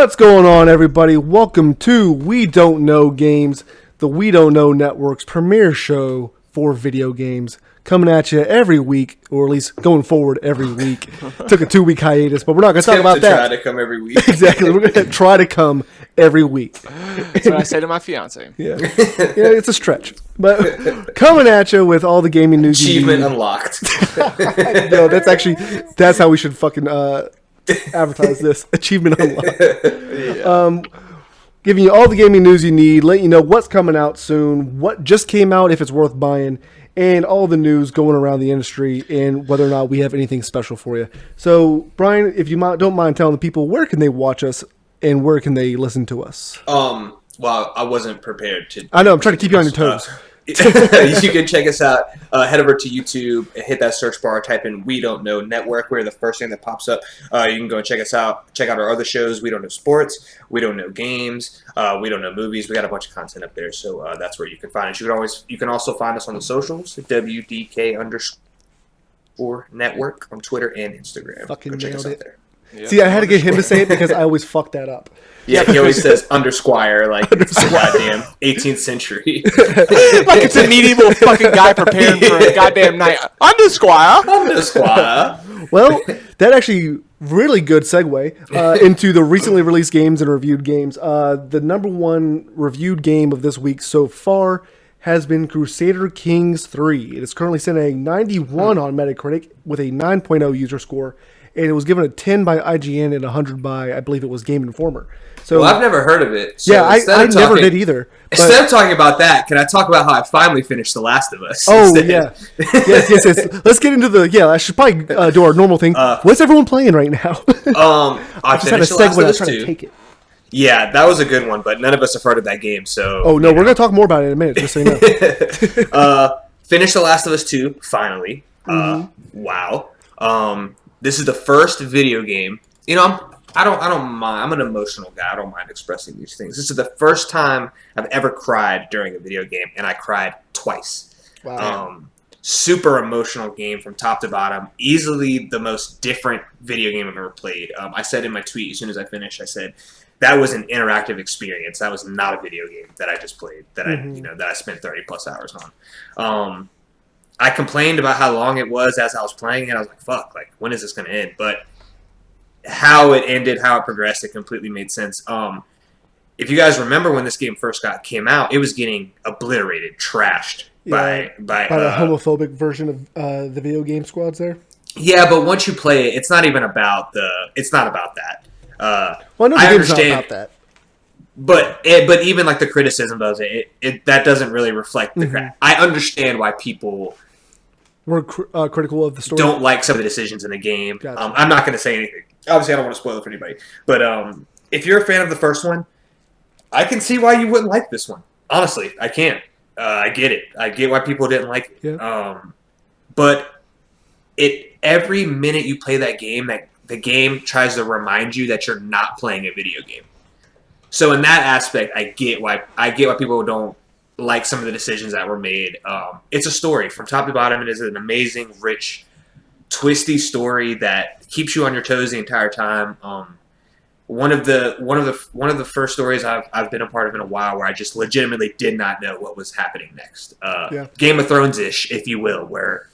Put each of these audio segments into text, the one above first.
What's going on, everybody? Welcome to We Don't Know Games, the We Don't Know Network's premier show for video games. Coming at you every week, or at least going forward every week. Took a 2-week hiatus, but we're not going to talk about that. Try to come every week. Exactly. We're going to try to come every week. That's what I say to my fiance. Yeah, it's a stretch. But coming at you with all the gaming news. Achievement unlocked. No, that's how we should fucking advertise this. Achievement unlocked. Yeah. Giving you all the gaming news you need, letting you know what's coming out soon, what just came out if it's worth buying, and all the news going around the industry and whether or not we have anything special for you. So, Brian, if you don't mind telling the people, where can they watch us and where can they listen to us? Well, I wasn't prepared to. I know, I'm trying to keep you on your toes. You can check us out. Head over to YouTube, hit that search bar, type in We Don't Know Network. We're the first thing that pops up. You can go and check us out. Check out our other shows. We Don't Know Sports. We Don't Know Games. We Don't Know Movies. We got a bunch of content up there, so that's where you can find us. You can also find us on the socials, WDK_network on Twitter and Instagram. Fucking go check us nailed out there. Yep. See, I had to get him to say it because I always fuck that up. Yeah, he always says undersquire like it's the goddamn 18th century. Like it's a medieval fucking guy preparing for a goddamn night. Undersquire. Well, that actually really good segue into the recently released games and reviewed games. The number one reviewed game of this week so far has been Crusader Kings 3. It is currently sitting at a 91 on Metacritic with a 9.0 user score, and it was given a 10 by IGN and 100 by, I believe it was Game Informer. So, well, I've never heard of it. So yeah, I never did either. Instead of talking about that, can I talk about how I finally finched The Last of Us? Oh, instead? yeah. Yes. Let's get into I should probably do our normal thing. What's everyone playing right now? I just had a segue. I was trying to take it. Yeah, that was a good one, but none of us have heard of that game, so... Oh, no, we're going to talk more about it in a minute, just so you know. Finished The Last of Us 2, finally. Wow. This is the first video game... You know, I don't mind. I'm an emotional guy. I don't mind expressing these things. This is the first time I've ever cried during a video game, and I cried twice. Wow. Super emotional game from top to bottom. Easily the most different video game I've ever played. I said in my tweet as soon as I finished, I said that was an interactive experience. That was not a video game that I just played. That I spent 30+ hours on. I complained about how long it was as I was playing it. I was like, "Fuck! Like, when is this going to end?" But how it ended, how it progressed, it completely made sense. If you guys remember when this game first came out, it was getting obliterated, trashed by the homophobic version of the video game squads there. Yeah, but once you play it, it's not even about it's not about that. Well, no, the game's not about that. But even like the criticism does it that doesn't really reflect the crap. I understand why people were critical of the story. Don't like some of the decisions in the game. Gotcha. I'm not going to say anything. Obviously, I don't want to spoil it for anybody. But if you're a fan of the first one, I can see why you wouldn't like this one. Honestly, I can. I get it. I get why people didn't like it. Yeah. But every minute you play that game, the game tries to remind you that you're not playing a video game. So in that aspect, I get why people don't like some of the decisions that were made. It's a story from top to bottom. It is an amazing, rich, twisty story that keeps you on your toes the entire time. One of the first stories I've been a part of in a while where I just legitimately did not know what was happening next. Game of Thrones-ish, if you will, where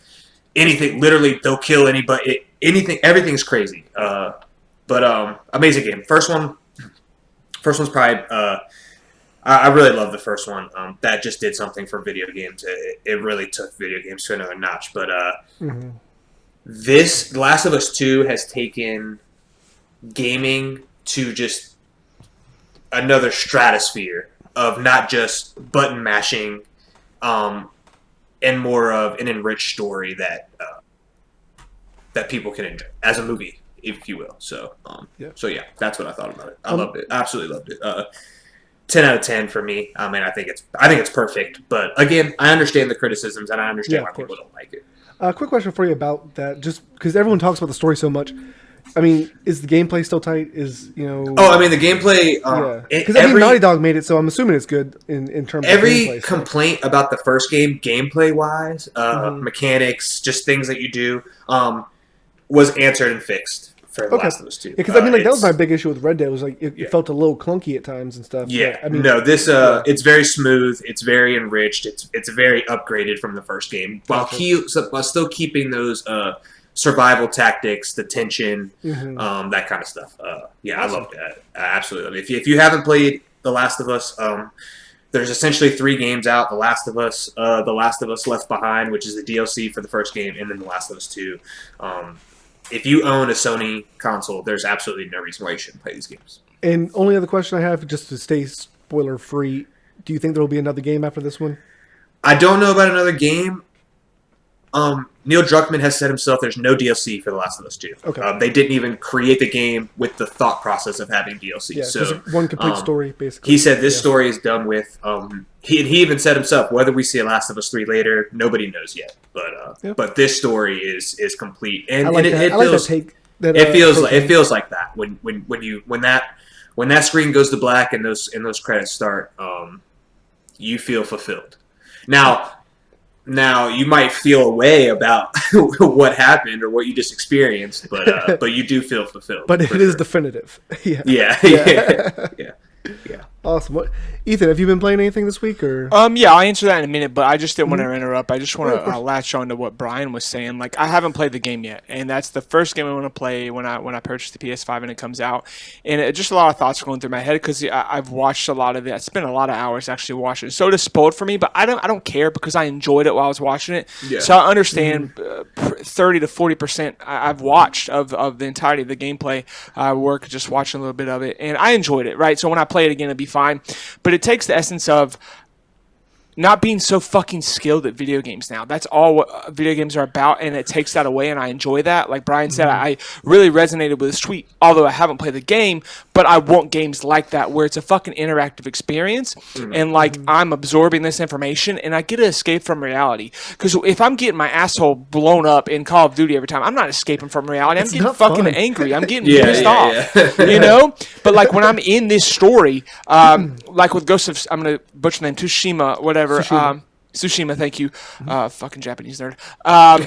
anything, literally, they'll kill anybody. Everything's crazy. But amazing game. First one's probably. I really love the first one. That just did something for video games. It really took video games to another notch. But this Last of Us 2 has taken gaming to just another stratosphere of not just button mashing, and more of an enriched story that people can enjoy as a movie, if you will. So, yeah, that's what I thought about it. I loved it. Absolutely loved it. 10 out of 10 for me. I mean, I think it's perfect. But again, I understand the criticisms and I understand why people don't like it. Quick question for you about that, just because everyone talks about the story so much. I mean, is the gameplay still tight? Oh, I mean, the gameplay. Because Naughty Dog made it, so I'm assuming it's good in terms of gameplay. Every complaint about the first game, gameplay wise, mechanics, just things that you do, was answered and fixed for The Last of Us 2. Because I mean, like that was my big issue with Red Dead. Was like it felt a little clunky at times and stuff. Yeah, but, I mean, no, this it's very smooth. It's very enriched. It's very upgraded from the first game, while still keeping those survival tactics, the tension, that kind of stuff. Yeah, awesome. I love that. I absolutely love it. If you haven't played The Last of Us, there's essentially 3 games out: The Last of Us, The Last of Us Left Behind, which is the DLC for the first game, and then The Last of Us 2. If you own a Sony console, there's absolutely no reason why you shouldn't play these games. And only other question I have, just to stay spoiler free, do you think there will be another game after this one? I don't know about another game. Neil Druckmann has said himself there's no DLC for The Last of Us 2. Okay. They didn't even create the game with the thought process of having DLC. Yeah, so one complete story, basically. He said this story is done with. He even said himself, whether we see a Last of Us 3 later, nobody knows yet. But this story is complete, and it feels like that when that screen goes to black and those credits start, you feel fulfilled. Now you might feel a way about what happened or what you just experienced, but you do feel fulfilled. But it is definitive. Yeah. Awesome. Ethan, have you been playing anything this week? Or yeah, I'll answer that in a minute, but I just didn't want to interrupt. I just want to latch on to what Brian was saying. Like, I haven't played the game yet, and that's the first game I want to play when I purchase the PS5 and it comes out. And just a lot of thoughts going through my head because I've watched a lot of it. I spent a lot of hours actually watching it. So it is spoiled for me, but I don't care because I enjoyed it while I was watching it. Yeah. So I understand 30 to 40% I've watched of the entirety of the gameplay work, just watching a little bit of it, and I enjoyed it, right? So when I play it again, it'll be fine. But it takes the essence of not being so fucking skilled at video games now. That's all what video games are about, and it takes that away, and I enjoy that. Like Brian said, I really resonated with his tweet, although I haven't played the game, but I want games like that where it's a fucking interactive experience, and like I'm absorbing this information, and I get to escape from reality. Because if I'm getting my asshole blown up in Call of Duty every time, I'm not escaping from reality. I'm getting fucking angry. I'm getting pissed off, you know? But like when I'm in this story, like with Ghost of, I'm going to butcher the name, Tsushima, whatever. Tsushima, thank you. Fucking Japanese nerd. I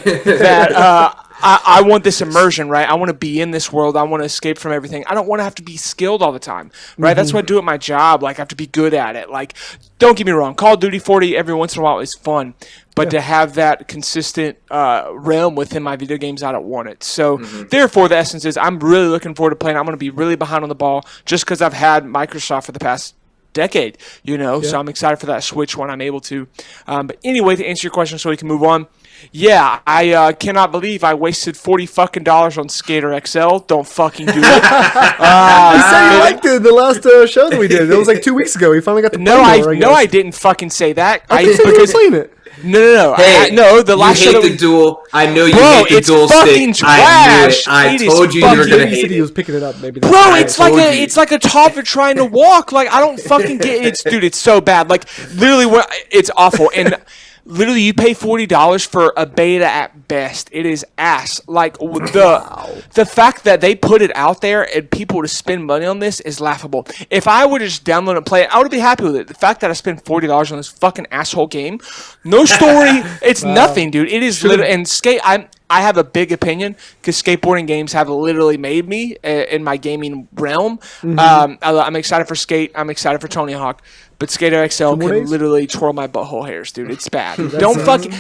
want this immersion, right? I want to be in this world. I want to escape from everything. I don't want to have to be skilled all the time, right? That's what I do at my job. Like, I have to be good at it. Like, don't get me wrong. Call of Duty 40 every once in a while is fun. But to have that consistent realm within my video games, I don't want it. So, therefore, the essence is I'm really looking forward to playing. I'm going to be really behind on the ball just because I've had Microsoft for the past decade, you know, so I'm excited for that Switch when I'm able to. But anyway, to answer your question so we can move on, yeah, I cannot believe I wasted $40 on Skater XL. Don't fucking do it. You said you liked it the last show that we did. It was like 2 weeks ago. You finally got the I didn't fucking say that. I think you were playing it. No. Hey, the last you show hate the dual. I know you hate the dual stick. Trash. I told you you were gonna hate it. He was picking it up. Maybe. Bro, it's like a toddler trying to walk. Like I don't fucking get it. Dude, it's so bad. Like literally, it's awful. And literally, you pay $40 for a beta at best. It is ass. Like the fact that they put it out there and people to spend money on this is laughable. If I would just download and play it, I would be happy with it. The fact that I spent $40 on this fucking asshole game, no story, it's nothing, dude. It is literally and skate. I have a big opinion because skateboarding games have literally made me in my gaming realm. I'm excited for Skate. I'm excited for Tony Hawk. But Skater XL can literally twirl my butthole hairs, dude. It's bad. Don't fucking...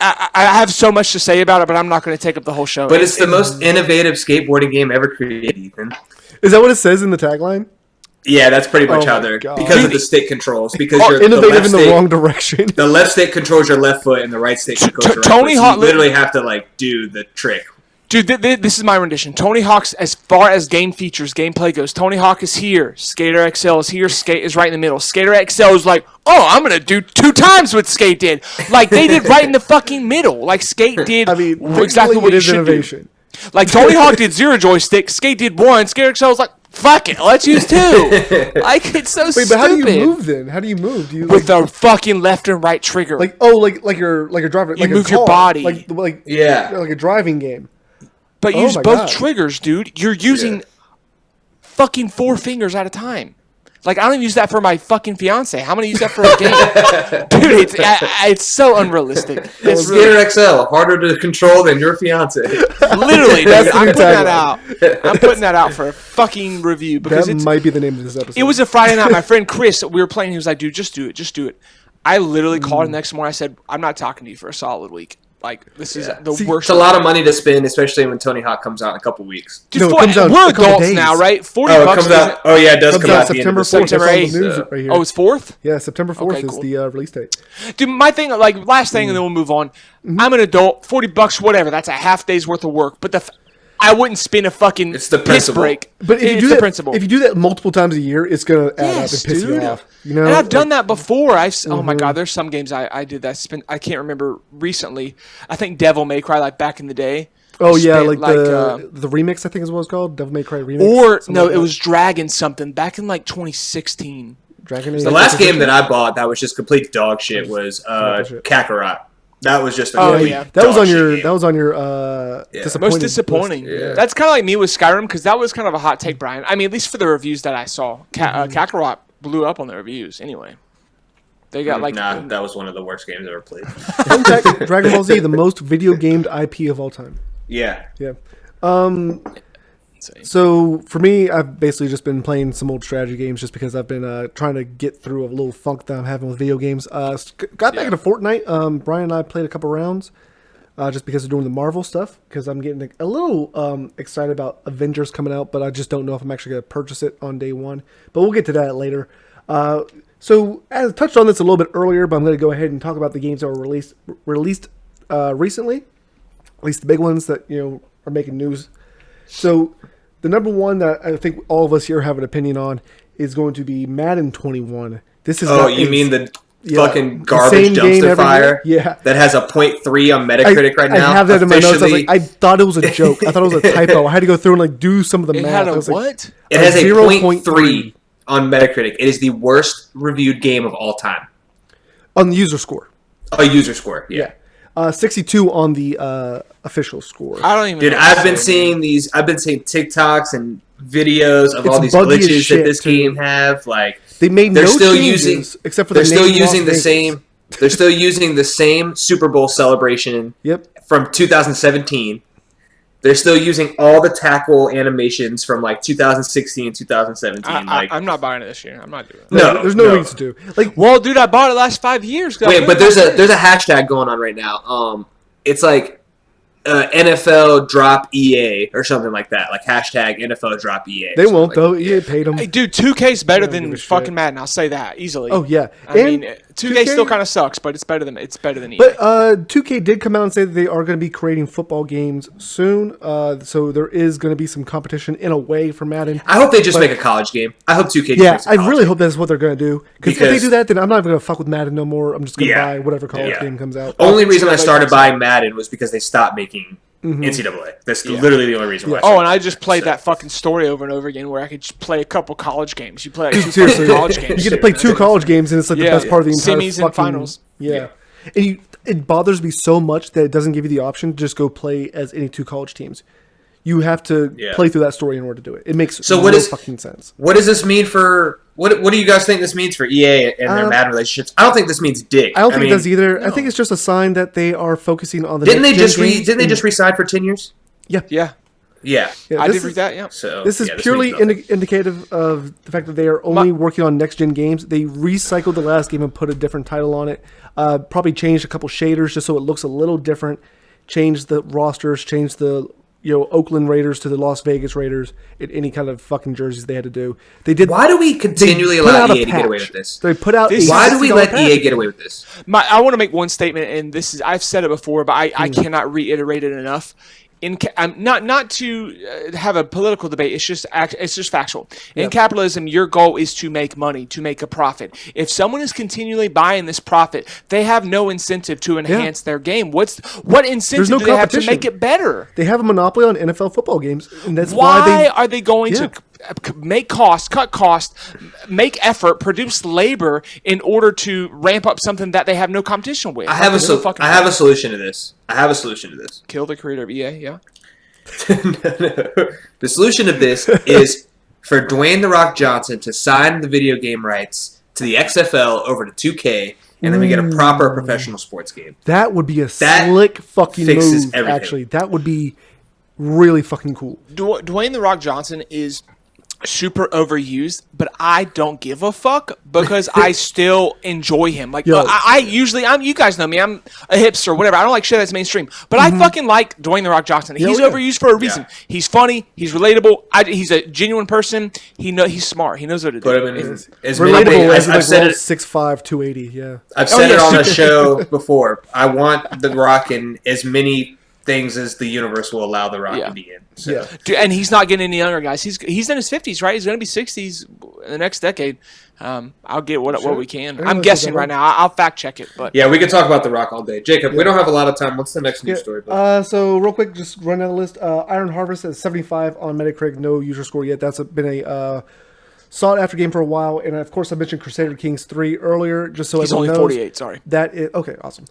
I have so much to say about it, but I'm not going to take up the whole show. But it's the most innovative skateboarding game ever created, Ethan. Is that what it says in the tagline? Yeah, that's pretty much how they're... Because of the stick controls. Because you're innovative in the wrong direction. The left stick controls your left foot, and the right stick controls your right foot. So you literally have to, like, do the trick. Dude, this is my rendition. Tony Hawk's, as far as game features, gameplay goes, Tony Hawk is here. Skater XL is here. Skate is right in the middle. Skater XL is like, oh, I'm going to do 2 times what Skate did. Like, they did right in the fucking middle. Like, Skate did exactly what it should innovation. Do. Like, Tony Hawk did 0 joystick. Skate did 1. Skater XL was like, fuck it, let's use 2. Like, it's so stupid. But how do you move then? How do you move? Do you with the fucking left and right trigger? Like you're driving. You like move a car, your body. Like a driving game. But use both triggers, dude. You're using fucking 4 fingers at a time. Like, I don't even use that for my fucking fiance. How many use that for a game? Dude, it's so unrealistic. It's Skater XL, harder to control than your fiance. literally, dude, I'm putting that out. I'm putting that out for a fucking review because that might be the name of this episode. It was a Friday night. My friend Chris, we were playing. He was like, "Dude, just do it. Just do it." I literally called him next morning. I said, "I'm not talking to you for a solid week. Like, this is the worst." It's a lot of money to spend, especially when Tony Hawk comes out in a couple weeks. Dude, we're adults now, right? $40 comes out. Oh yeah, it does come out September 4th. September 8th. Right here. Oh, it's 4th? Yeah, September 4th is the release date. Dude, my thing, like, last thing, and then we'll move on. I'm an adult, $40, whatever. That's a half day's worth of work. But I wouldn't spin a fucking piss break. But if you do that multiple times a year, it's gonna add up and piss you off. You know, and I've done that before. Oh my god, there's some games I did that. I can't remember recently. I think Devil May Cry, like back in the day. Oh yeah, like the remix, I think is what it's called, Devil May Cry remix. Or no, it was Dragon something back in like 2016. Dragon. The last game that I bought that was just complete dog shit was Kakarot. That was just that was on your most disappointing. Yeah. That's kind of like me with Skyrim because that was kind of a hot take, Brian. I mean, at least for the reviews that I saw, Kakarot blew up on the reviews. Anyway, they got that was one of the worst games I ever played. Fun fact: Dragon Ball Z, the most video gamed IP of all time. Yeah. So for me, I've basically just been playing some old strategy games just because I've been trying to get through a little funk that I'm having with video games. Got back into Fortnite. Brian and I played a couple rounds just because of doing the Marvel stuff because I'm getting a little excited about Avengers coming out, but I just don't know if I'm actually going to purchase it on day one. But we'll get to that later. So as I touched on this a little bit earlier, but I'm going to go ahead and talk about the games that were released recently, at least the big ones that are making news. So the number one that I think all of us here have an opinion on is going to be Madden 21. This is you mean the fucking garbage dumpster fire? Yeah, that has a 0.3 on Metacritic right now. I have that in my notes. I thought it was a joke. I thought it was a typo. I had to go through and do some of the math. It had what? It has a 0.3 on Metacritic. It is the worst reviewed game of all time on the user score. A user score, yeah. 62 on the official score. I don't even. Dude, I've been seeing TikToks and videos of all these glitches that this game have. Like they made no changes except for they're still using the same. They're still using the same Super Bowl celebration. From 2017. They're still using all the tackle animations from 2016, 2017. I'm not buying it this year. I'm not doing it. No, there's no reason to. Well, dude, I bought it last 5 years. Wait, but there's a hashtag going on right now. It's NFL drop EA or something like that. Hashtag NFL drop EA. They won't though. EA paid them. Hey, dude, 2K's better than fucking Madden. I'll say that easily. Oh yeah. I mean, 2K still kind of sucks, but it's better than EA. But 2K did come out and say that they are going to be creating football games soon. So there is going to be some competition in a way for Madden. I hope they just make a college game. I hope 2K. Yeah, I really hope that's what they're going to do. Because if they do that, then I'm not even going to fuck with Madden no more. I'm just going to buy whatever college game comes out. Only reason I started buying Madden was because they stopped making NCAA. That's literally the only reason why. And I just played that fucking story over and over again where I could just play a couple college games. You play two college games. You get to play 2 college games, and it's the best part of the entire semis and finals. Yeah. And it bothers me so much that it doesn't give you the option to just go play as any 2 college teams. You have to play through that story in order to do it. It makes no fucking sense. What does this mean for... What do you guys think this means for EA and their Madden relationships? I don't think this means dick. I don't think it does either. No. I think it's just a sign that they are focusing on the Didn't they just re-sign for 10 years? Yeah. I did read that, yeah. So, this is purely indicative of the fact that they are only working on next-gen games. They recycled the last game and put a different title on it. Probably changed a couple shaders just so it looks a little different. Changed the rosters, changed the Oakland Raiders to the Las Vegas Raiders in any kind of fucking jerseys they had to do. They did. Why do we continually allow EA to get away with this? They put out. Why do we let EA get away with this? I want to make one statement, and I've said it before, but I cannot reiterate it enough. Not to have a political debate. It's just factual. In capitalism, your goal is to make money, to make a profit. If someone is continually buying this profit, they have no incentive to enhance their game. What incentive do they have to make it better? They have a monopoly on NFL football games, and that's why are they going to make costs, cut costs, make effort, produce labor in order to ramp up something that they have no competition with? I have a solution to this. Kill the creator of EA, yeah? No. The solution to this is for Dwayne The Rock Johnson to sign the video game rights to the XFL over to 2K, and then we get a proper professional sports game. That would be a slick fucking move, everything. Actually. That would be really fucking cool. Dwayne The Rock Johnson is super overused, but I don't give a fuck because I still enjoy him. Like, I usually, you guys know me, I'm a hipster or whatever. I don't like shit that's mainstream, but I fucking like Dwayne The Rock Johnson. He's overused for a reason. Yeah. He's funny. He's relatable. He's a genuine person. He's smart. He knows what to do. Put him in as relatable as I've said it. 6'5", 280. Yeah, I've said it on the show before. I want The Rock in as many things as the universe will allow The Rock to be in. So. Yeah. Dude, and he's not getting any younger, guys. He's in his 50s, right? He's going to be 60s in the next decade. I'll get what we can. I'm guessing right now. I'll fact check it. But yeah, we could talk about The Rock all day. Jacob, we don't have a lot of time. What's the next news story? So real quick, just run down the list. Iron Harvest at 75 on Metacritic. No user score yet. That's been a sought-after game for a while. And, of course, I mentioned Crusader Kings 3 earlier, just so everyone knows. He's only 48, sorry. That is, okay, awesome.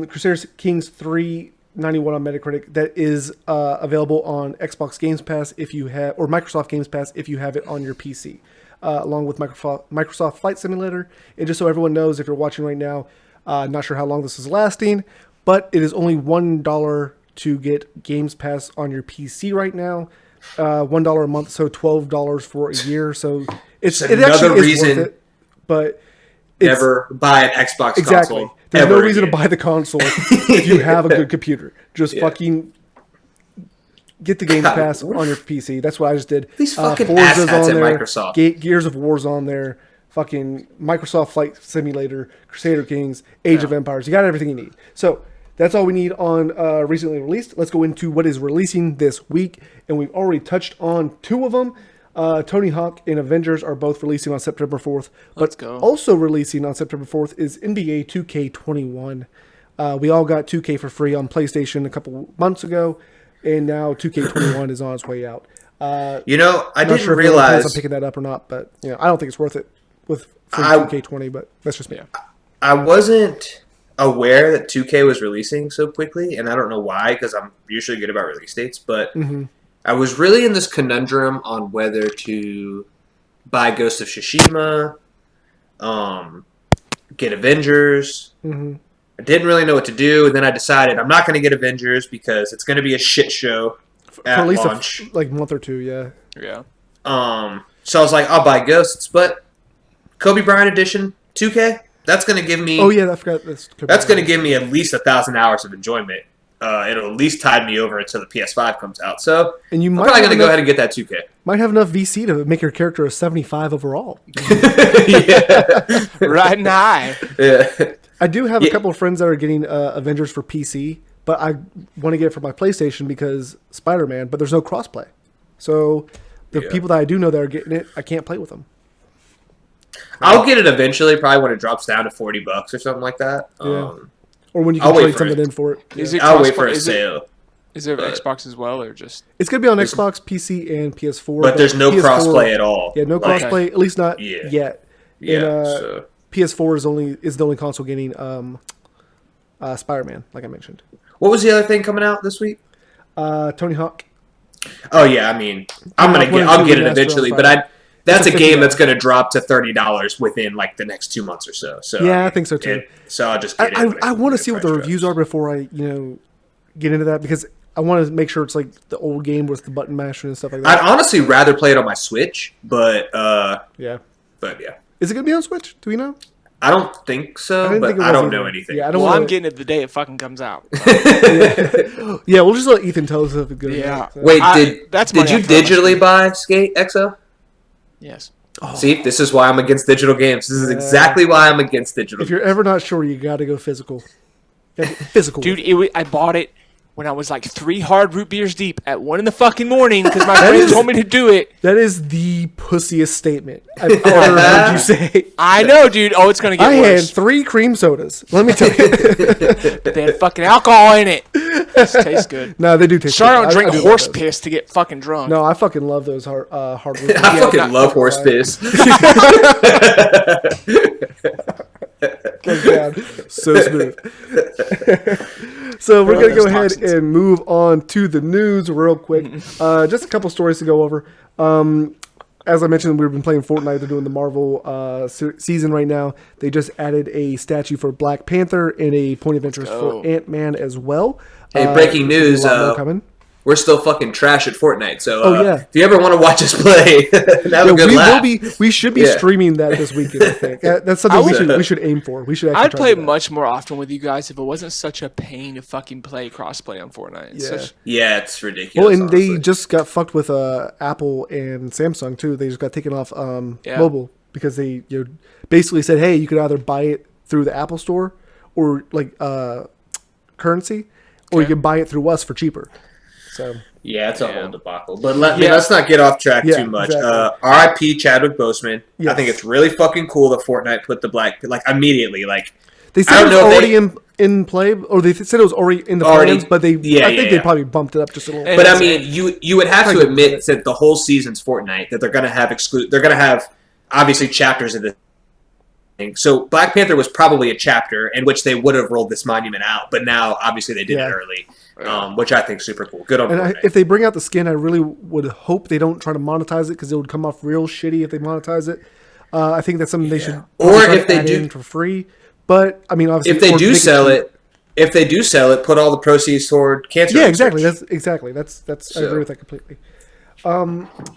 Crusader Kings 3... 91 on Metacritic. That is available on Xbox Games Pass if you have, or Microsoft Games Pass if you have it on your PC, along with Microsoft Flight Simulator. And just so everyone knows, if you're watching right now, not sure how long this is lasting, but it is only $1 to get Games Pass on your PC right now. $1 a month, so $12 for a year. So it actually is worth it, but never buy an Xbox console. There's no reason to buy the console if you have a good computer. Just fucking get the Game Pass on your PC. That's what I just did. These fucking Forza's on there. Microsoft. Gears of War's on there. Fucking Microsoft Flight Simulator, Crusader Kings, Age of Empires. You got everything you need. So that's all we need on recently released. Let's go into what is releasing this week. And we've already touched on two of them. Tony Hawk and Avengers are both releasing on September 4th. But also releasing on September 4th is NBA 2K21. We all got 2K for free on PlayStation a couple months ago, and now 2K21 is on its way out. I didn't realize I'm picking that up or not, but I don't think it's worth it with free 2K20. But that's just me. I wasn't aware that 2K was releasing so quickly, and I don't know why, because I'm usually good about release dates, but. I was really in this conundrum on whether to buy Ghost of Tsushima, get Avengers. I didn't really know what to do, and then I decided I'm not going to get Avengers because it's going to be a shit show at launch. Like a month or two, yeah. So I was like, I'll buy Ghosts, but Kobe Bryant Edition 2K, that's going to give me. Oh yeah, I forgot this. That's going to give me at least 1,000 hours of enjoyment. It'll at least tide me over until the PS5 comes out. So and I'm probably going to go ahead and get that 2K. Might have enough VC to make your character a 75 overall. Right in the eye. Yeah. I do have a couple of friends that are getting Avengers for PC, but I want to get it for my PlayStation because Spider-Man, but there's no crossplay. So the people that I do know that are getting it, I can't play with them. I'll get it eventually, probably when it drops down to $40 or something like that. Yeah. Or when you can trade something in for it. I'll wait for a sale. Is there Xbox as well, or just? It's going to be on Xbox, PC, and PS4. But there's no crossplay at all. Yeah, no crossplay, at least not yet. Yeah. And, PS4 is the only console getting Spider-Man, like I mentioned. What was the other thing coming out this week? Tony Hawk. Oh yeah, I mean, I'll get it eventually, but that's a game that's going to drop to $30 within like the next 2 months or so. So yeah, I think so too. So I'll just get it. I want to see what the reviews are before I get into that because I want to make sure it's like the old game with the button mashing and stuff like that. I'd honestly rather play it on my Switch, but yeah. Is it going to be on Switch? Do we know? I don't think so, but I don't know anything. Yeah, I'm getting it the day it fucking comes out. Yeah, we'll just let Ethan tell us if it's good. Yeah. So. Wait, did you digitally buy Skate XL? Yes. Oh. See, this is why I'm against digital games. This is exactly why I'm against digital. If you're ever not sure, you got to go physical. Physical. Dude, I bought it when I was like 3 hard root beers deep at 1 in the fucking morning because my friend told me to do it. That is the pussiest statement I've ever heard you say. I know, dude. Oh, it's going to get worse. I had 3 cream sodas. Let me tell you. They had fucking alcohol in it. This tastes good. No, they do taste good. Sorry I don't drink horse piss to get fucking drunk. No, I fucking love those hard root beers. I fucking love horse piss. Goes down so smooth. So we're going to go ahead and move on to the news real quick. Just a couple stories to go over. as I mentioned, we've been playing Fortnite. They're doing the Marvel season right now. They just added a statue for Black Panther and a point of interest for Ant-Man as well. Hey, breaking news. Coming. We're still fucking trash at Fortnite. So if you ever want to watch us play, have a good laugh. We should be streaming that this weekend, I think. That's something we should aim for. We should actually I'd play much more often with you guys if it wasn't such a pain to fucking play crossplay on Fortnite. It's ridiculous. Well, and honestly, they just got fucked with Apple and Samsung too. They just got taken off mobile because they basically said, hey, you could either buy it through the Apple Store or like currency, or you can buy it through us for cheaper. So it's a whole debacle. But let's not get off track too much. Exactly. R.I.P. Chadwick Boseman. Yes. I think it's really fucking cool that Fortnite put the black immediately. Like they said it was already in play, or they said it was already in the plans, but I think they probably bumped it up just a little. But I mean, you would have to admit that the whole season's Fortnite that they're going to have they're going to have obviously chapters of this. So Black Panther was probably a chapter in which they would have rolled this monument out, but now obviously they did it early, which I think is super cool. Good on Fortnite. If they bring out the skin, I really would hope they don't try to monetize it because it would come off real shitty if they monetize it. I think that's something they should, or if they do for free. But I mean, obviously, if they do sell it, put all the proceeds toward cancer. Yeah, exactly. That's I agree with that completely.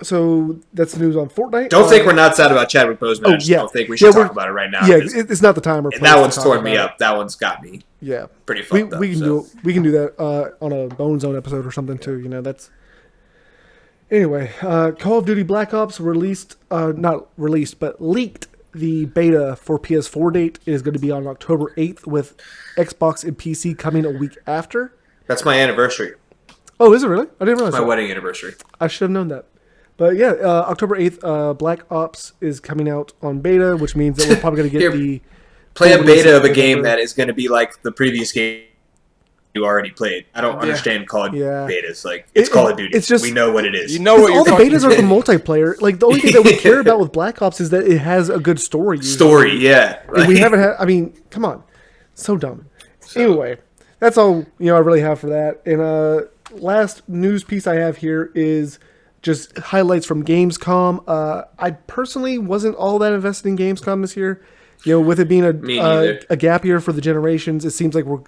So that's the news on Fortnite. Don't think we're not sad about Chadwick Boseman. I just don't think we should talk about it right now. Yeah, it's not the time or place. That one's torn me up. That one's got me. Yeah, pretty fucked up. We can do that on a Bone Zone episode or something too. That's. Anyway, Call of Duty Black Ops leaked the beta for PS4 date. It is going to be on October 8th with Xbox and PC coming a week after. That's my anniversary. Oh, is it really? I didn't realize my wedding anniversary. I should have known that. But yeah, October 8th, Black Ops is coming out on beta, which means that we're probably going to get play a beta of a game that is going to be like the previous game you already played. I don't understand Call of Duty betas. Like, it's Call of Duty. It's just, we know what it is. You know what all the betas are for multiplayer. Like, the only thing that we care about with Black Ops is that it has a good story. Yeah. And we haven't had, I mean, come on. So dumb. Anyway, that's all, I really have for that. And, last news piece I have here is just highlights from Gamescom. I personally wasn't all that invested in Gamescom this year. With it being a gap year for the generations, it seems like we're,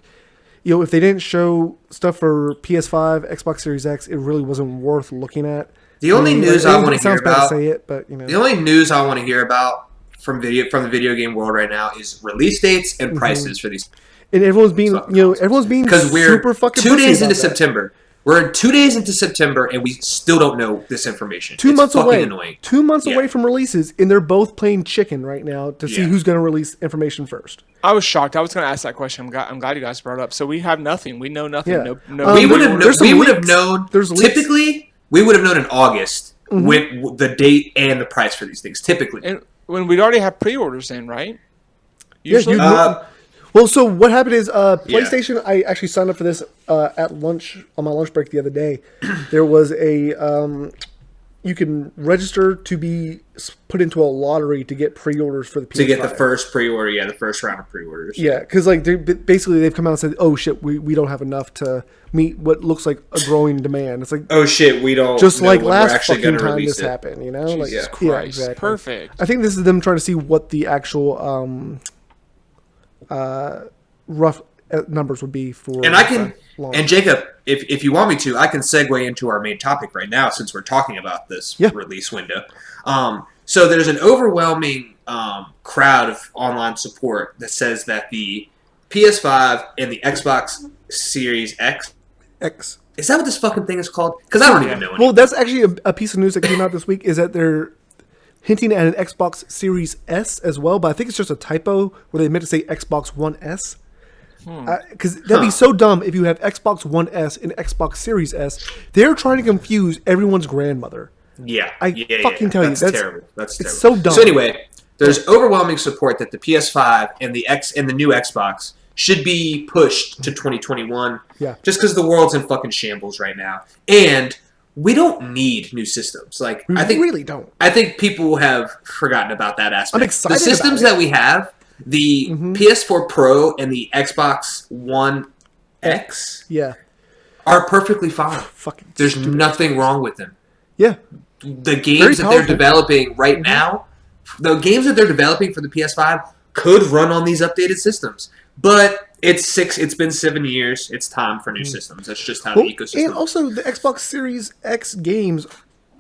if they didn't show stuff for PS5, Xbox Series X, it really wasn't worth looking at. The only news I want to hear about, say it, but the only news I want to hear about from the video game world right now is release dates and prices for these. And everyone's being, because we're super fucking 2 days into September. We're 2 days into September, and we still don't know this information. 2 months away. Annoying. 2 months away from releases, and they're both playing chicken right now to see who's going to release information first. I was shocked. I was going to ask that question. I'm glad you guys brought it up. So we have nothing. We know nothing. Yeah. No. We would have known. Typically, we would have known in August with the date and the price for these things. Typically, and when we'd already have pre-orders in, right? Usually. Well, so what happened is PlayStation, I actually signed up for this at lunch, on my lunch break the other day. There was you can register to be put into a lottery to get pre-orders for the PS5. To get the first pre-order, the first round of pre-orders. Yeah, because they've come out and said, oh shit, we don't have enough to meet what looks like a growing demand. It's like, oh shit, we don't just know like when last we're actually fucking time release this happened, Jesus Christ. Yeah, exactly. Perfect. I think this is them trying to see what the actual rough numbers would be for. And and Jacob, if you want me to, I can segue into our main topic right now since we're talking about this release window. So there's an overwhelming crowd of online support that says that the PS5 and the Xbox Series X. Is that what this fucking thing is called? Because I don't even know. Well, that's actually a piece of news that came out this week. Is that they're hinting at an Xbox Series S as well, but I think it's just a typo where they meant to say Xbox One S. Because that'd be so dumb if you have Xbox One S and Xbox Series S. They're trying to confuse everyone's grandmother. Yeah. I fucking tell you. That's terrible. That's terrible. It's so dumb. So anyway, there's overwhelming support that the PS5 and the new Xbox should be pushed to 2021. Yeah. Just because the world's in fucking shambles right now. And we don't need new systems. Like, I think really don't. I think people have forgotten about that aspect. I'm excited. The systems that we have, the PS4 Pro and the Xbox One X, yeah, are perfectly fine. Fucking There's stupid. nothing wrong with them. Yeah. the games that they're developing right now, the games that they're developing for the PS5 could run on these updated systems. But it's been 7 years. It's time for new systems. That's just how the ecosystem. And also, the Xbox Series X games,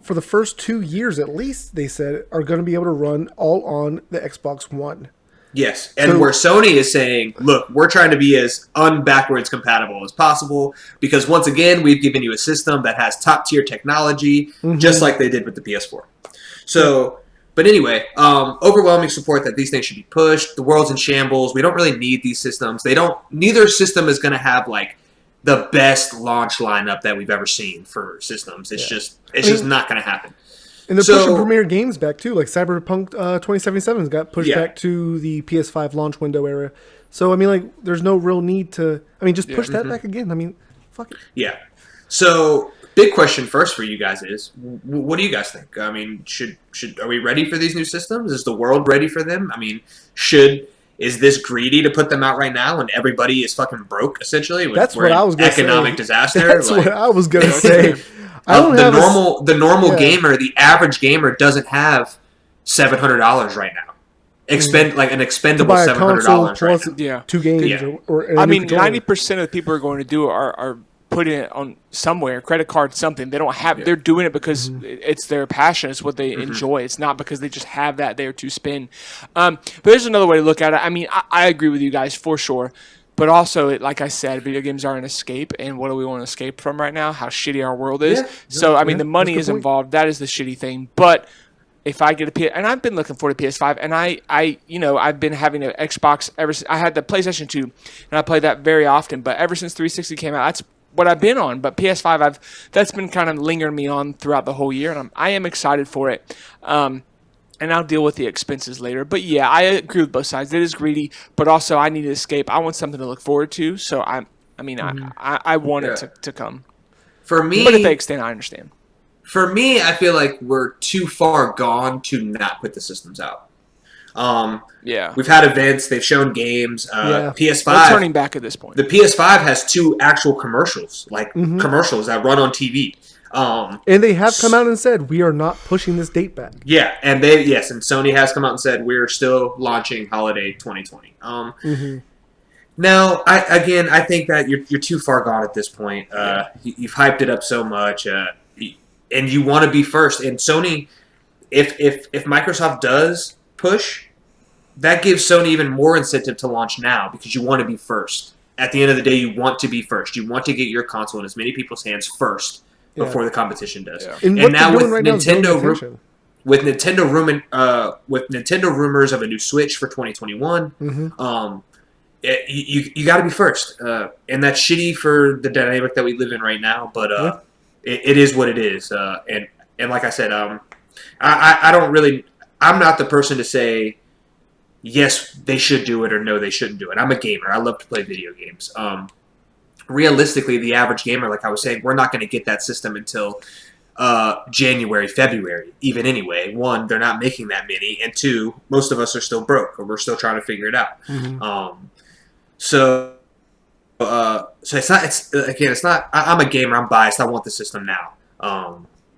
for the first 2 years at least, they said, are going to be able to run all on the Xbox One. Yes, and where Sony is saying, look, we're trying to be as unbackwards compatible as possible because, once again, we've given you a system that has top-tier technology, just like they did with the PS4. So, but anyway, overwhelming support that these things should be pushed. The world's in shambles. We don't really need these systems. Neither system is going to have, like, the best launch lineup that we've ever seen for systems. It's just not going to happen. And they're pushing premier games back, too. Like Cyberpunk 2077 got pushed back to the PS5 launch window era. So, I mean, like, there's no real need to... I mean, just push that back again. I mean, fuck it. Yeah. So, big question first for you guys is, what do you guys think? I mean, are we ready for these new systems? Is the world ready for them? I mean, is this greedy to put them out right now when everybody is fucking broke, essentially? That's what I was going to say. Economic disaster? That's what I was going to say. The normal gamer, the average gamer, doesn't have $700 right now. An expendable $700 right now. Two games. Yeah. Or I mean, 90% of the people are going to do are putting it on somewhere, credit card, something. They don't have. They're doing it because it's their passion. It's what they enjoy. It's not because they just have that there to spend. But there's another way to look at it. I mean, I agree with you guys for sure. But also, like I said, video games are an escape, and what do we want to escape from right now? How shitty our world is. So, I mean, the money is involved. That is the shitty thing. But if I get a PS, and I've been looking for the PS5, and I've been having an Xbox ever since I had the PlayStation 2, and I played that very often. But ever since 360 came out, that's what I've been on. But PS5, that's been kind of lingering me on throughout the whole year, and I am excited for it. And I'll deal with the expenses later. But yeah, I agree with both sides. It is greedy, but also I need to escape. I want something to look forward to. So I want it to come. For me, but if they extend, I understand. For me, I feel like we're too far gone to not put the systems out. We've had events. They've shown games. PS5. We're turning back at this point. The PS5 has 2 actual commercials, commercials that run on TV. And they have come out and said, we are not pushing this date back. Yeah, and Sony has come out and said, we're still launching holiday 2020. Now, I think that you're too far gone at this point. You've hyped it up so much, and you want to be first. And Sony, if Microsoft does push, that gives Sony even more incentive to launch now because you want to be first. At the end of the day, you want to be first. You want to get your console in as many people's hands first. Before the competition does, and now with Nintendo rumors of a new Switch for 2021, you got to be first, and that's shitty for the dynamic that we live in right now. But it is what it is, and like I said, I don't really, I'm not the person to say yes they should do it or no they shouldn't do it. I'm a gamer. I love to play video games. Realistically, the average gamer, like I was saying, we're not going to get that system until January, February, even anyway. 1, they're not making that many, and 2, most of us are still broke, or we're still trying to figure it out. So it's not. I'm a gamer. I'm biased. I want the system now.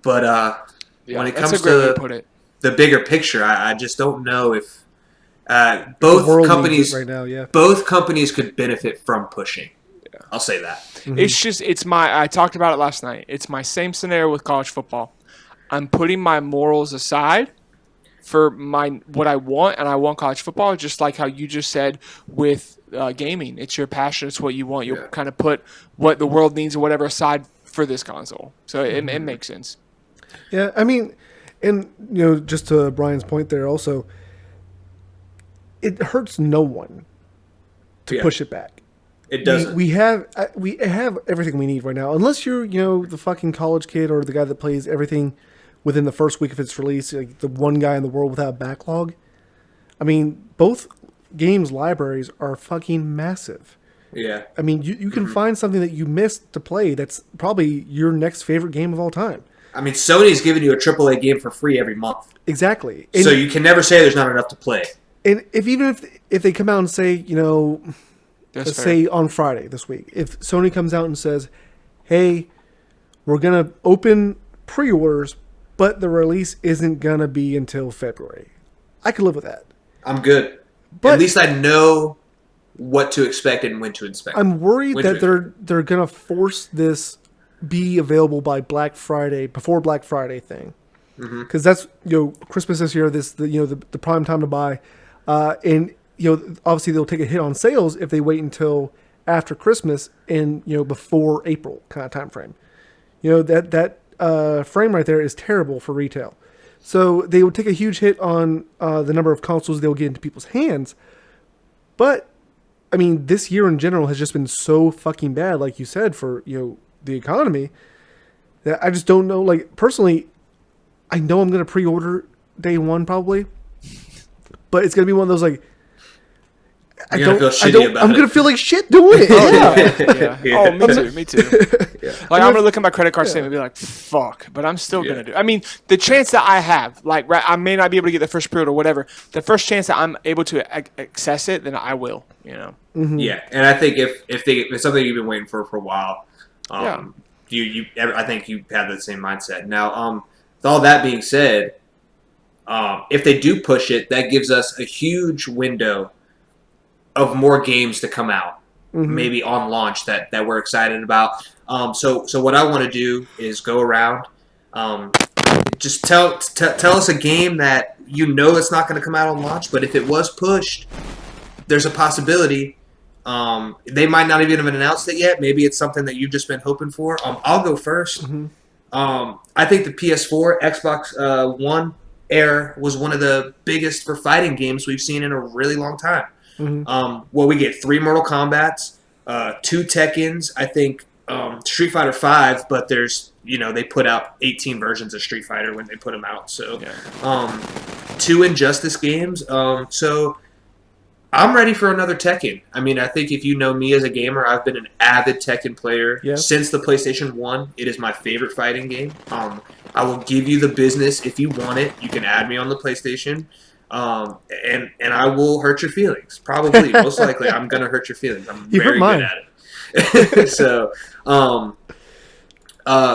But when it comes to the bigger picture, I just don't know if both companies right now, both companies could benefit from pushing. I'll say that. I talked about it last night. It's my same scenario with college football. I'm putting my morals aside for what I want, and I want college football, just like how you just said with gaming. It's your passion. It's what you want. You'll kind of put what the world needs or whatever aside for this console. So it makes sense. Yeah, I mean, and just to Brian's point there also, it hurts no one to push it back. It doesn't. We have everything we need right now. Unless you're, the fucking college kid or the guy that plays everything within the first week of its release, like the one guy in the world without backlog. I mean, both games libraries are fucking massive. Yeah. I mean, you can find something that you missed to play that's probably your next favorite game of all time. I mean, Sony's giving you a AAA game for free every month. Exactly. So you can never say there's not enough to play. And if they come out and say, let's say on Friday this week, if Sony comes out and says, hey, we're going to open pre-orders but the release isn't gonna be until February. I could live with that. I'm good. But at least I know what to expect and when to expect. I'm worried that they're gonna force this be available by Black Friday, before Black Friday thing, because that's Christmas this year. The prime time to buy, and obviously they'll take a hit on sales if they wait until after Christmas and before April kind of time frame. That frame right there is terrible for retail. So they would take a huge hit on the number of consoles they'll get into people's hands. But, I mean, this year in general has just been so fucking bad, like you said, for, the economy, that I just don't know. Like, personally, I know I'm going to pre-order day one probably. But it's going to be one of those, like, I'm going to feel like shit doing it. Yeah. Oh, me too. Yeah. Like, I'm going to look at my credit card statement and be like, fuck, but I'm still going to do it. I mean, the chance that I have, like, I may not be able to get the first pre-order or whatever, the first chance that I'm able to access it, then I will, Mm-hmm. Yeah, and I think if it's something you've been waiting for a while, I think you have the same mindset. Now, with all that being said, if they do push it, that gives us a huge window of more games to come out, maybe on launch that we're excited about. So what I want to do is go around, just tell us a game that it's not going to come out on launch, but if it was pushed, there's a possibility. They might not even have announced it yet. Maybe it's something that you've just been hoping for. I'll go first. I think the PS4, Xbox One era was one of the biggest for fighting games we've seen in a really long time. We get 3 Mortal Kombats, 2 Tekkens, I think Street Fighter 5, but there's, they put out 18 versions of Street Fighter when they put them out. So, 2 Injustice games. So I'm ready for another Tekken. I mean, I think if you know me as a gamer, I've been an avid Tekken player since the PlayStation 1. It is my favorite fighting game. I will give you the business if you want it. You can add me on the PlayStation. And I will hurt your feelings. Probably, most likely, I'm gonna hurt your feelings. I'm very good at it. So,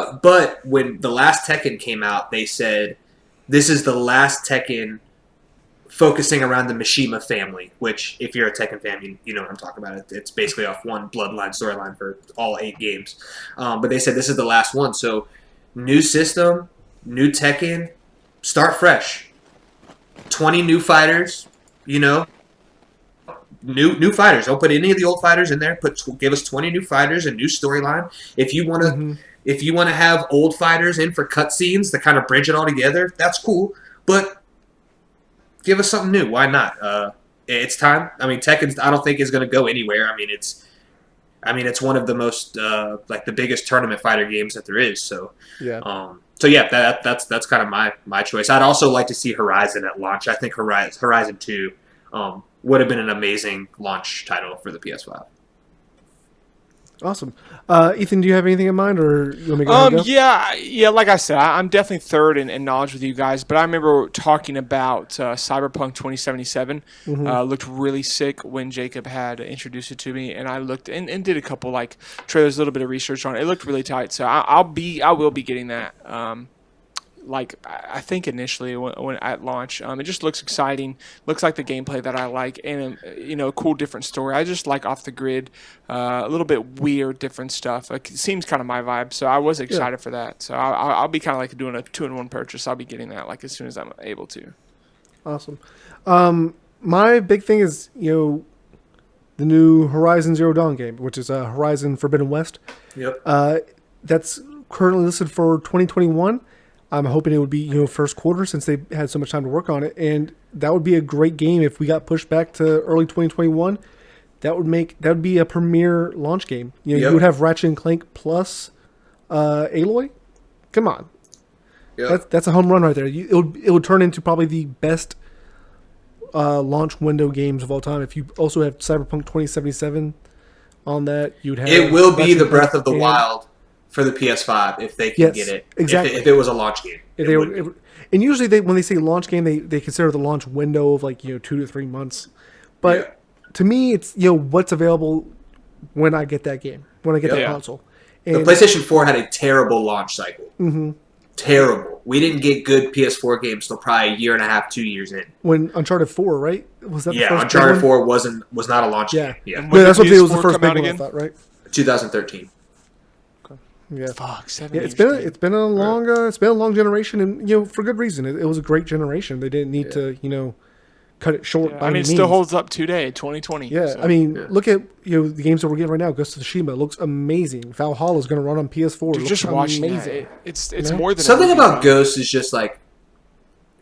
but when the last Tekken came out, they said this is the last Tekken focusing around the Mishima family. Which, if you're a Tekken fan, you know what I'm talking about. It's basically off one bloodline storyline for all 8 games. But they said this is the last one. So, new system, new Tekken, start fresh. 20 new fighters, new fighters. Don't put any of the old fighters in there. Give us 20 new fighters, a new storyline. If you want to have old fighters in for cutscenes to kind of bridge it all together, that's cool. But give us something new. Why not? It's time. I mean, Tekken, I don't think is going to go anywhere. I mean, it's one of the most the biggest tournament fighter games that there is. So yeah. That's kind of my choice. I'd also like to see Horizon at launch. I think Horizon 2 would have been an amazing launch title for the PS5. Awesome. Ethan, do you have anything in mind, or you want me to go ahead and go? Yeah. Like I said, I'm definitely third in knowledge with you guys. But I remember talking about Cyberpunk 2077. Looked really sick when Jacob had introduced it to me, and I looked and did a couple trailers, a little bit of research on it. It looked really tight, so I will be getting that. I think initially when at launch, it just looks exciting. Looks like the gameplay that I like, and a cool different story. I just like off the grid, a little bit weird, different stuff. It seems kind of my vibe, so I was excited for that. So I'll be kind of doing a 2-in-1 purchase. I'll be getting that as soon as I'm able to. Awesome. My big thing is the new Horizon Zero Dawn game, which is Horizon Forbidden West. Yep. That's currently listed for 2021. I'm hoping it would be first quarter, since they had so much time to work on it, and that would be a great game if we got pushed back to early 2021. That would be a premier launch game. You would have Ratchet and Clank plus Aloy. Come on, that's a home run right there. It would turn into probably the best launch window games of all time. If you also have Cyberpunk 2077 on that, you'd have it will be the Breath of the Wild for the PS5 if they can get it. Exactly. If it was a launch game. And usually when they say launch game, they consider the launch window of 2 to 3 months. But to me, it's what's available when I get that game, when I get that console. And the PlayStation 4 had a terrible launch cycle. terrible. We didn't get good PS4 games till probably a year and a half, 2 years in. When Uncharted 4, right? Was that the first Uncharted big 4 was not a launch game. Yeah, And that's what it was the PS4 first come big out one, I again? thought, right? 2013. Yeah. Fuck, 7 Yeah, years. it's been a long generation, and for good reason. It was a great generation. They didn't need to cut it short. Yeah, by I mean, any it still means. holds up today, 2020. Yeah, so. I mean, look at the games that we're getting right now. Ghost of Tsushima looks amazing. Valhalla is going to run on PS4. Dude, looks just watching amazing. that, it's more than Something a movie, about bro. Ghost is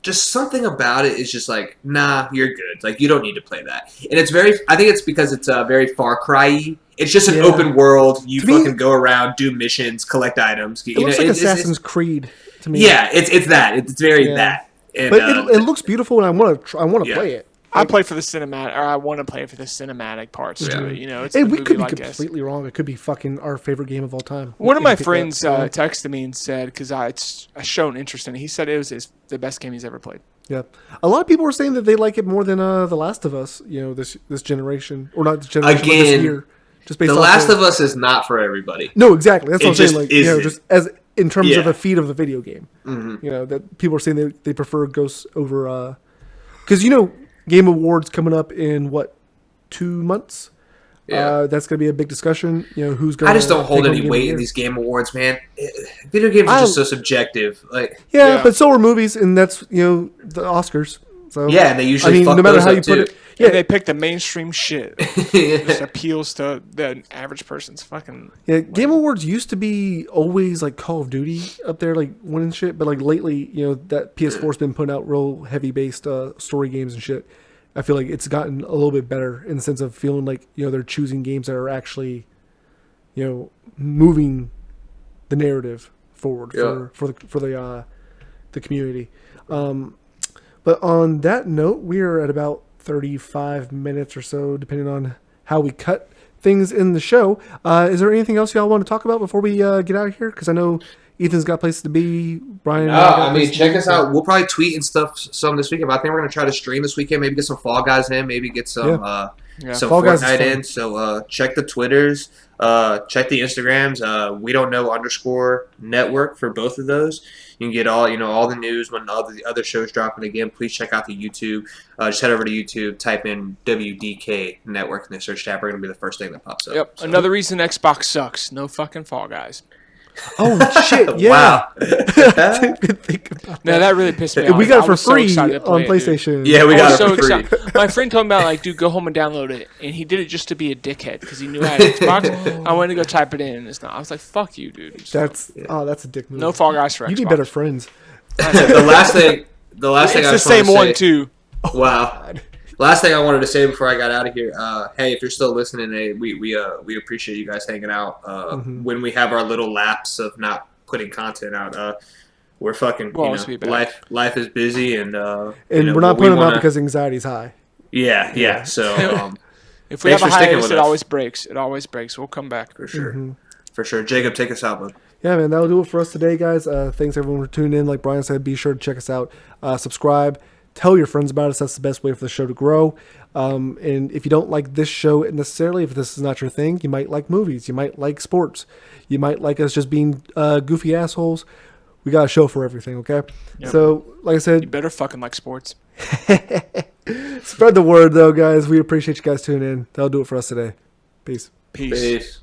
just something about it is just like, nah, you're good. Like, you don't need to play that. And I think it's because it's very Far Cry-y. It's just an open world. You To me, fucking go around, do missions, collect items. It looks like Assassin's Creed to me. Yeah, it's that. It's very that. And, but it looks beautiful, and I want to play it. I play for the cinematic, or I want to play for the cinematic parts to it. It's Hey, the we could be movie-like completely wrong. It could be fucking our favorite game of all time. One of We my could pick friends that. texted me and said, because I shown interest in it, he said it was the best game he's ever played. Yeah, a lot of people were saying that they like it more than The Last of Us. This generation, or not this generation, but this Again, year. Just based The off Last of Us is not for everybody. No, exactly. That's what I'm saying. just Like, isn't. just as in terms of Yeah. the feat of the video game. Mm-hmm. That people are saying they prefer Ghosts over. Because Game Awards coming up in 2 months. Yeah. That's going to be a big discussion. Who's going? I just don't hold any weight in these Game Awards, man. Video games are just so subjective. Like, yeah, but so are movies, and that's the Oscars. So yeah, and they usually fuck no matter those how up you too. put it. Yeah, Yeah, they pick the mainstream shit. This appeals to the average person's fucking. yeah. Game Awards used to be always like Call of Duty up there, like winning shit. But like lately, that PS4's been putting out real heavy based story games and shit. I feel like it's gotten a little bit better in the sense of feeling like they're choosing games that are actually, moving the narrative forward for the community. But on that note, we are at about 35 minutes or so, depending on how we cut things in the show. Is there anything else y'all want to talk about before we get out of here? Because I know Ethan's got places to be. Brian. Check us out. We'll probably tweet and stuff some this weekend. But I think we're gonna try to stream this weekend. Maybe get some Fall Guys in. Maybe get some some Fall Guys is Fortnite fun. in. So check the Twitters. Check the Instagrams. We don't know _network for both of those. You can get all the news when all the other shows drop. And again, please check out the YouTube. Just head over to YouTube, type in WDK Network in the search tab. We're gonna be the first thing that pops up. Yep. So. Another reason Xbox sucks. No fucking Fall Guys. Oh shit! Yeah. Wow. I didn't think about that. No, that really pissed me off. We got it I for was so free excited to play on it, dude. PlayStation. Yeah, we I got was it so for free. excited. My friend told me about dude, go home and download it, and he did it just to be a dickhead because he knew I had an Xbox. I went to go type it in, and it's not. I was like, "Fuck you, dude." So, That's a dick move. no Fall Guys for Xbox. You need better friends. The last thing It's I the just same wanted to one say- too. Wow. Last thing I wanted to say before I got out of here, hey, if you're still listening, hey, we appreciate you guys hanging out. When we have our little lapse of not putting content out, we're fucking We'll always be back. life is busy and And we're not putting them out because anxiety's high. yeah. So If we Thanks have a for sticking hiatus, with it us. always breaks. It always breaks. We'll come back. for sure. Jacob, take us out, bud. Yeah, man, that'll do it for us today, guys. Thanks everyone for tuning in. Like Brian said, be sure to check us out. Subscribe. Tell your friends about us. That's the best way for the show to grow. And if you don't like this show necessarily, if this is not your thing, you might like movies. You might like sports. You might like us just being goofy assholes. We got a show for everything, okay? Yep. So, like I You said, better fucking like sports. spread the word, though, guys. We appreciate you guys tuning in. That'll do it for us today. Peace. Peace. Peace.